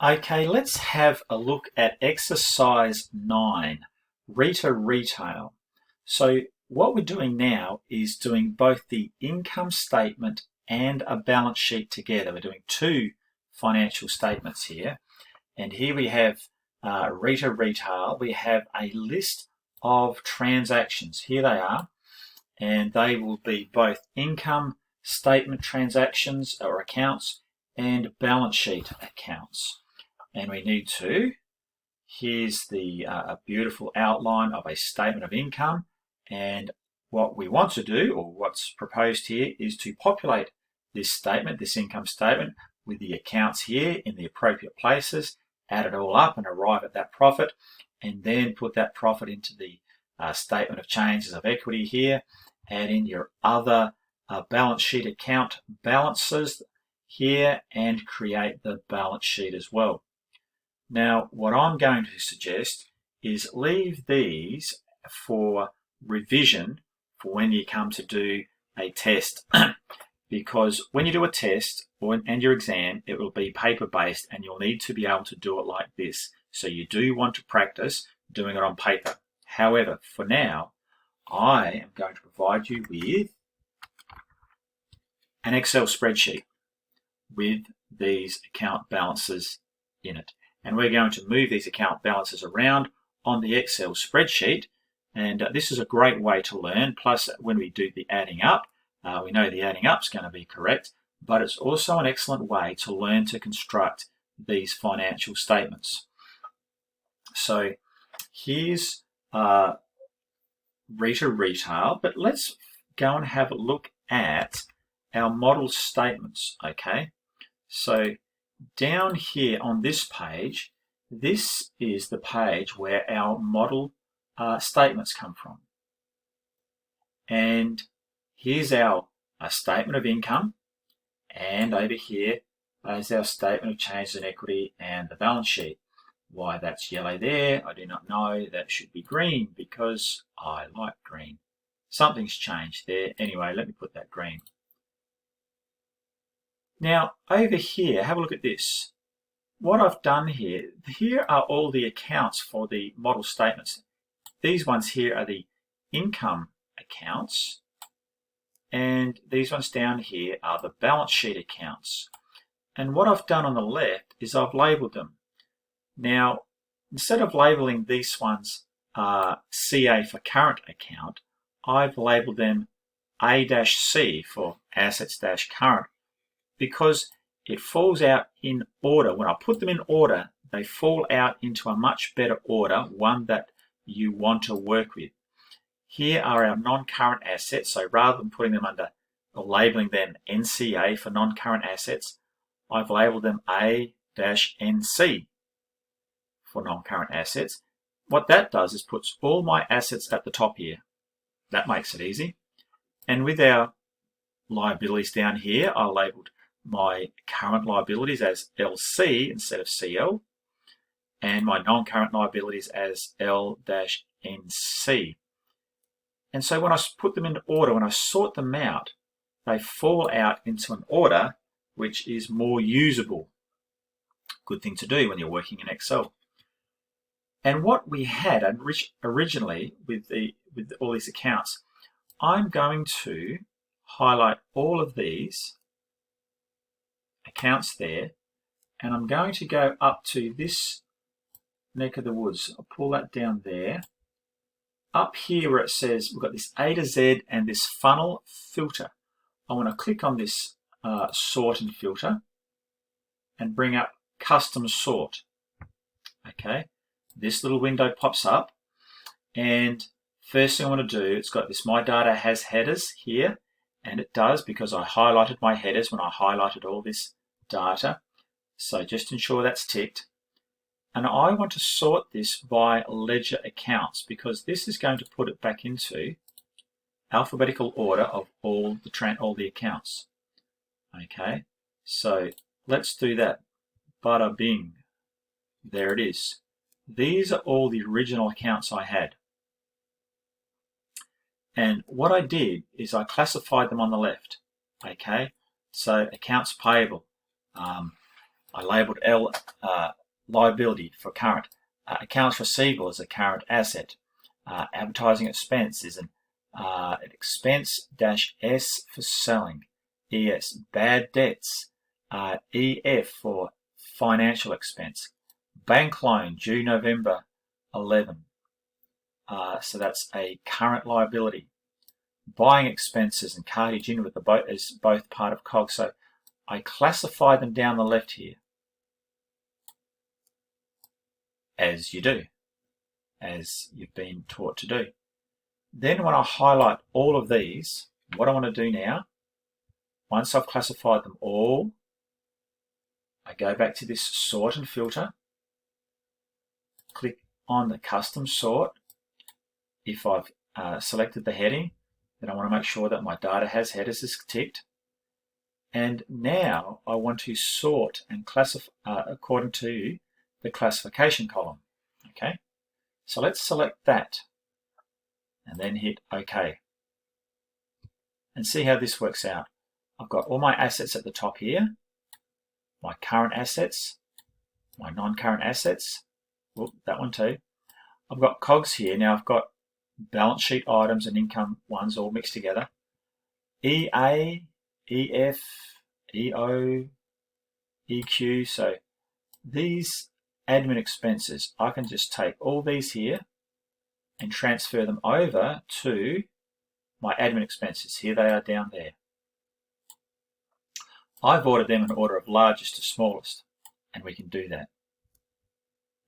Okay, let's have a look at exercise 9, Rita Retail. So what we're doing now is doing both the income statement and a balance sheet together. We're doing two financial statements here. And here we have Rita Retail. We have a list of transactions. Here they are. And they will be both income statement transactions or accounts and balance sheet accounts. And we need to, here's the a beautiful outline of a statement of income, and what we want to do, or what's proposed here, is to populate this statement, this income statement, with the accounts here in the appropriate places, add it all up and arrive at that profit, and then put that profit into the statement of changes of equity here, add in your other balance sheet account balances here, and create the balance sheet as well. Now, what I'm going to suggest is leave these for revision for when you come to do a test. Because when you do a test and your exam, it will be paper-based and you'll need to be able to do it like this. So you do want to practice doing it on paper. However, for now, I am going to provide you with an Excel spreadsheet with these account balances in it. And we're going to move these account balances around on the Excel spreadsheet. And this is a great way to learn. Plus, when we do the adding up, we know the adding up is going to be correct. But it's also an excellent way to learn to construct these financial statements. So here's Rita Retail. But let's go and have a look at our model statements, okay? So down here on this page, this is the page where our model statements come from. And here's our statement of income, and over here is our statement of changes in equity and the balance sheet. Why that's yellow there, I do not know. That should be green because I like green. Something's changed there. Anyway, let me put that green. Now, over here, have a look at this. What I've done here are all the accounts for the model statements. These ones here are the income accounts, and these ones down here are the balance sheet accounts. And what I've done on the left is I've labelled them. Now, instead of labelling these ones CA for current account, I've labelled them A-C for assets-current. Because it falls out in order. When I put them in order, they fall out into a much better order, one that you want to work with. Here are our non-current assets, so rather than putting them under or labeling them NCA for non-current assets, I've labeled them A-NC for non-current assets. What that does is puts all my assets at the top here. That makes it easy. And with our liabilities down here, I labelled my current liabilities as LC instead of CL, and my non-current liabilities as L-NC. And so when I put them in order, when I sort them out, they fall out into an order which is more usable. Good thing to do when you're working in Excel. And what we had originally with all these accounts, I'm going to highlight all of these accounts there, and I'm going to go up to this neck of the woods. I'll pull that down there. Up here where it says we've got this A to Z and this funnel filter, I want to click on this sort and filter and bring up custom sort. Okay, this little window pops up, and first thing I want to do, it's got this my data has headers here, and it does because I highlighted my headers when I highlighted all this data. So just ensure that's ticked. And I want to sort this by ledger accounts because this is going to put it back into alphabetical order of all the accounts. Okay, so let's do that. Bada bing. There it is. These are all the original accounts I had. And what I did is I classified them on the left. Okay, so accounts payable. I labelled L liability for current. Accounts receivable is a current asset. Advertising expense is an expense -S for selling. ES, bad debts. EF for financial expense. Bank loan due November 11. So that's a current liability. Buying expenses and cartage inward is both part of COGS. So I classify them down the left here, as you do, as you've been taught to do. Then when I highlight all of these, what I want to do now, once I've classified them all, I go back to this sort and filter, click on the custom sort. If I've selected the heading, then I want to make sure that my data has headers is ticked. And now I want to sort and classify according to the classification column. Okay, so let's select that and then hit OK. And see how this works out. I've got all my assets at the top here, my current assets, my non-current assets, that one too. I've got COGS here. Now I've got balance sheet items and income ones all mixed together. EA, EF, EO, EQ. So these admin expenses, I can just take all these here and transfer them over to my admin expenses. Here they are down there. I've ordered them in order of largest to smallest, and we can do that.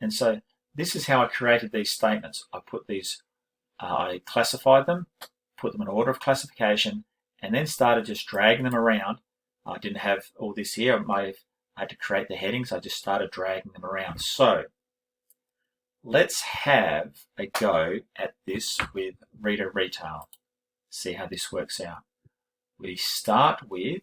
And so this is how I created these statements. I put these, I classified them, put them in order of classification, and then started just dragging them around. I didn't have all this here. I had to create the headings. I just started dragging them around. So let's have a go at this with Rita Retail. See how this works out. We start with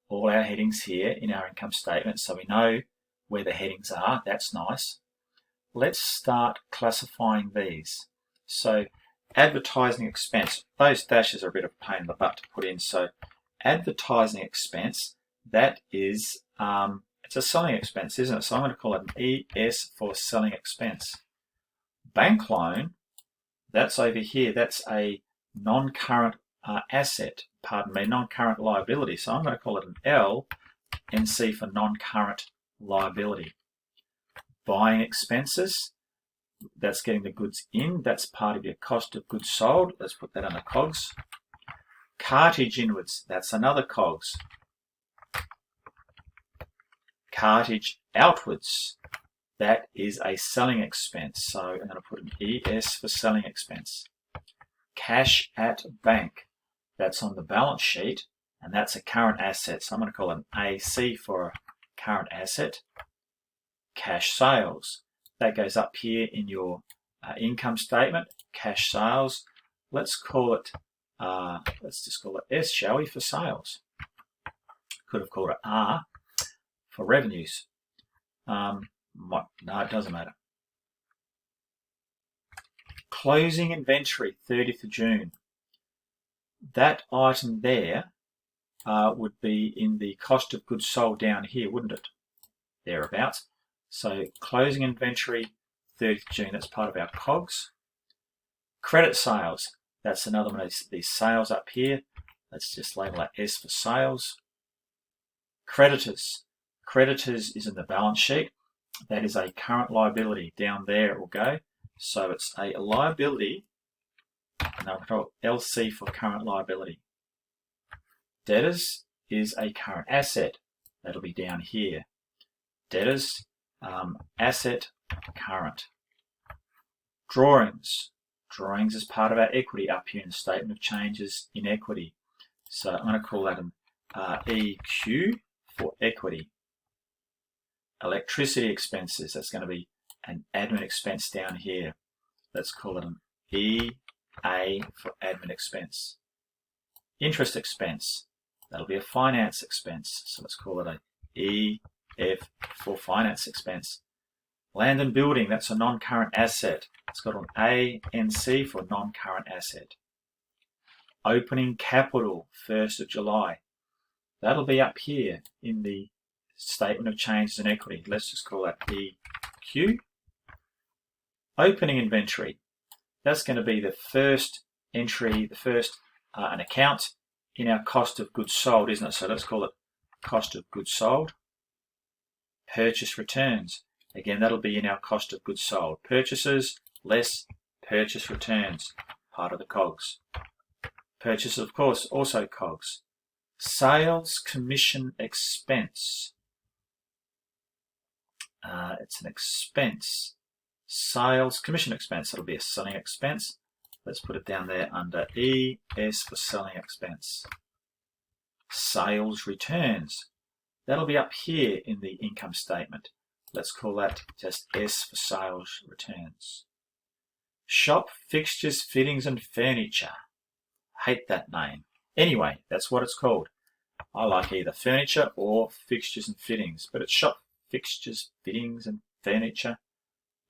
all our headings here in our income statement, so we know where the headings are. That's nice. Let's start classifying these. So advertising expense, those dashes are a bit of a pain in the butt to put in. So advertising expense, that is, it's a selling expense, isn't it? So I'm going to call it an ES for selling expense. Bank loan, that's over here. That's a non-current asset, non-current liability. So I'm going to call it an L, NC for non-current liability. Buying expenses, that's getting the goods in. That's part of your cost of goods sold. Let's put that under COGS. Cartage inwards, that's another COGS. Cartage outwards, that is a selling expense. So I'm going to put an ES for selling expense. Cash at bank, that's on the balance sheet, and that's a current asset. So I'm going to call it an AC for a current asset. Cash sales, that goes up here in your income statement. Cash sales, let's call it, let's just call it S, shall we, for sales. Could have called it R for revenues. No, it doesn't matter. Closing inventory, 30th of June. That item there would be in the cost of goods sold down here, wouldn't it? Thereabouts. So closing inventory, 30th of June, that's part of our COGS. Credit sales, that's another one of these sales up here. Let's just label that S for sales. Creditors. Creditors is in the balance sheet. That is a current liability. Down there it will go. So it's a liability, and I'll call LC for current liability. Debtors is a current asset. That'll be down here. Debtors, asset, current. Drawings. Drawings is part of our equity up here in the statement of changes in equity. So I'm going to call that an EQ for equity. Electricity expenses, that's going to be an admin expense down here. Let's call it an EA for admin expense. Interest expense, that'll be a finance expense. So let's call it a EF for finance expense. Land and building, that's a non-current asset. It's got an ANC for non-current asset. Opening capital, 1st of July. That'll be up here in the statement of changes in equity. Let's just call that EQ. Opening inventory. That's going to be the first entry, an account in our cost of goods sold, isn't it? So let's call it cost of goods sold. Purchase returns. Again, that'll be in our cost of goods sold. Purchases less purchase returns, part of the COGS. Purchase, of course, also COGS. Sales commission expense. It's an expense. Sales commission expense. That'll be a selling expense. Let's put it down there under ES for selling expense. Sales returns. That'll be up here in the income statement. Let's call that just S for sales returns. Shop fixtures, fittings and furniture. Hate that name. Anyway, that's what it's called. I like either furniture or fixtures and fittings, but it's shop fixtures, fittings and furniture.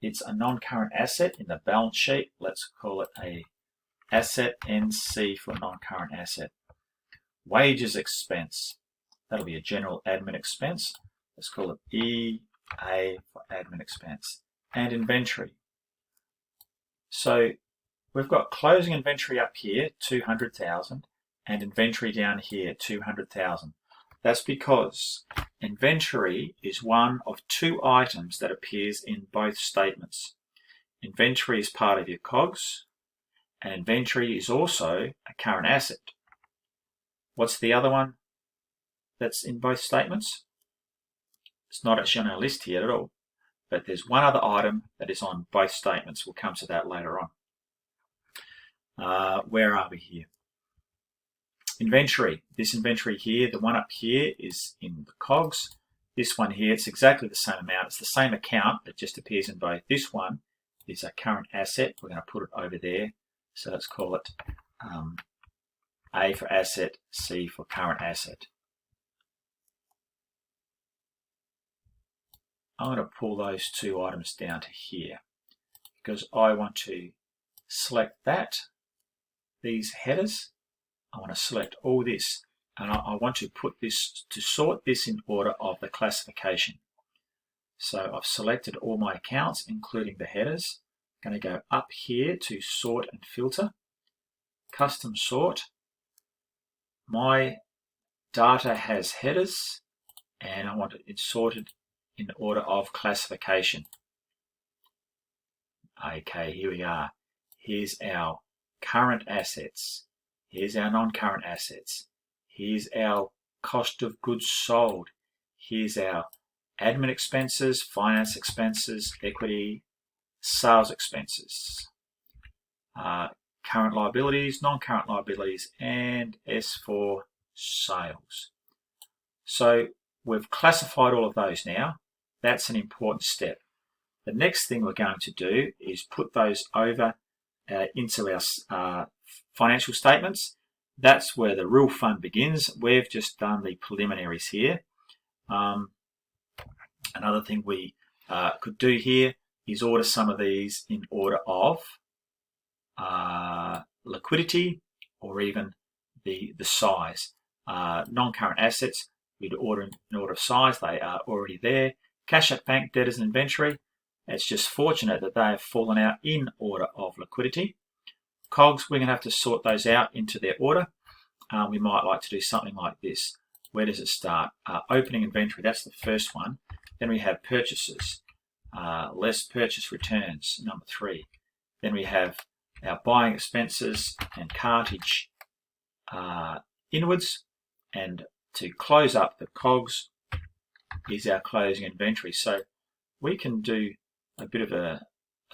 It's a non-current asset in the balance sheet. Let's call it a asset, NC for non-current asset. Wages expense. That'll be a general admin expense. Let's call it EA for admin expense. And inventory. So we've got closing inventory up here, 200,000, and inventory down here, 200,000. That's because inventory is one of two items that appears in both statements. Inventory is part of your COGS, and inventory is also a current asset. What's the other one that's in both statements? It's not actually on our list here at all, but there's one other item that is on both statements. We'll come to that later on. Where are we here? Inventory. This inventory here, the one up here is in the COGS. This one here, it's exactly the same amount. It's the same account that just appears in both. This one is a current asset. We're going to put it over there. So let's call it A for asset, C for current asset. I'm going to pull those two items down to here because I want to select that, these headers. I want to select all this, and I want to put this, to sort this in order of the classification. So I've selected all my accounts, including the headers. I'm going to go up here to sort and filter, custom sort. My data has headers, and I want it sorted in order of classification. Okay, here we are. Here's our current assets. Here's our non-current assets. Here's our cost of goods sold. Here's our admin expenses, finance expenses, equity, sales expenses, current liabilities, non-current liabilities, and S for sales. So we've classified all of those now. That's an important step. The next thing we're going to do is put those over into our financial statements. That's where the real fun begins. We've just done the preliminaries here. Another thing we could do here is order some of these in order of liquidity or even the size. Non-current assets, we'd order in order of size. They are already there. Cash at bank, debtors and inventory. It's just fortunate that they have fallen out in order of liquidity. COGS, we're going to have to sort those out into their order. We might like to do something like this. Where does it start? Opening inventory, that's the first one. Then we have purchases, less purchase returns, number 3. Then we have our buying expenses and cartage inwards. And to close up the COGS is our closing inventory. So we can do a bit of a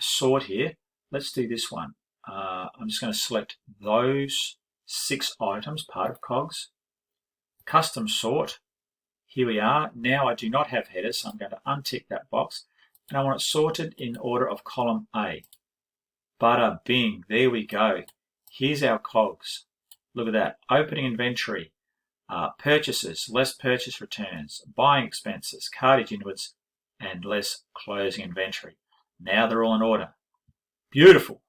sort here. Let's do this one. I'm just going to select those 6 items, part of COGS. Custom sort. Here we are. Now I do not have headers, so I'm going to untick that box. And I want it sorted in order of column A. Bada bing, there we go. Here's our COGS. Look at that. Opening inventory, purchases, less purchase returns, buying expenses, cartage inwards, and less closing inventory. Now they're all in order. Beautiful.